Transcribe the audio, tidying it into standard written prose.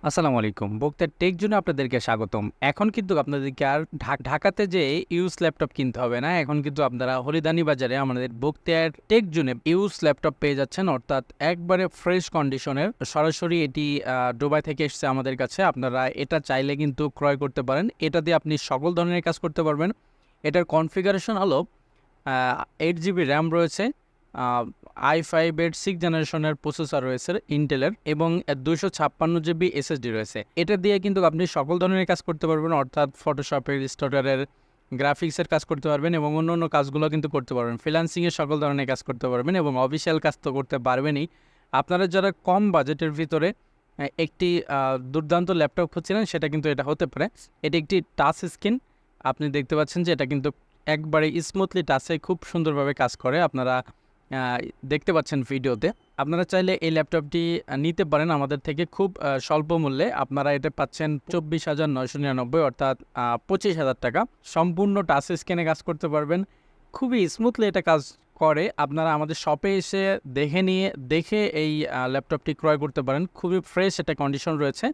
আসসালামু আলাইকুম। বক্তার টেক জোনে আপনাদেরকে স্বাগতম। এখন কিন্তু আপনাদেরকে আর ঢাকাতে যেয়ে ইউজ ল্যাপটপ কিনতে হবে না। এখন কিন্তু আপনারা হলিদানি বাজারে আমাদের বক্তিয়ার টেক জোনে ইউজ ল্যাপটপ পেয়ে যাচ্ছেন। অর্থাৎ একবারে ফ্রেশ কন্ডিশনের। সরাসরি এটি দুবাই থেকে এসছে আমাদের কাছে। আপনারা এটা চাইলে কিন্তু ক্রয় করতে পারেন। এটা দিয়ে আপনি সকল ধরনের কাজ করতে পারবেন। এটার কনফিগারেশন হলো 8 জিবি র্যাম রয়েছে, i5 এর 6 জেনারেশনের প্রসেসর রয়েছে ইন্টেলের, এবং 256 জিবি এসএসডি রয়েছে। এটা দিয়ে কিন্তু আপনি সকল ধরনের কাজ করতে পারবেন, অর্থাৎ ফটোশপের, স্টুডিওর, গ্রাফিক্সের কাজ করতে পারবেন এবং অন্য অন্য কাজগুলো কিন্তু করতে পারবেন। ফ্রিল্যান্সিংয়ের সকল ধরনের কাজ করতে পারবেন এবং অফিসিয়াল কাজ তো করতে পারবেনই। আপনারা যারা কম বাজেটের ভিতরে একটি দুর্দান্ত ল্যাপটপ খুঁজছিলেন, সেটা কিন্তু এটা হতে পারে। এটি একটি টাচ স্ক্রিন। আপনি দেখতে পাচ্ছেন যে এটা কিন্তু একবারে স্মুথলি টাচে খুব সুন্দরভাবে কাজ করে। আপনারা দেখতে পাচ্ছেন ভিডিওতে। আপনারা চাইলে এই ল্যাপটপটি নিতে পারেন আমাদের থেকে খুব স্বল্প মূল্যে। আপনারা এটা পাচ্ছেন 24,999, অর্থাৎ 25,000 টাকা। সম্পূর্ণ টাচ স্ক্রিনে কাজ করতে পারবেন, খুবই স্মুথলি এটা কাজ করে। আপনারা আমাদের শপে এসে দেখে এই ল্যাপটপটি ক্রয় করতে পারেন। খুবই ফ্রেশ এটা কন্ডিশন রয়েছে।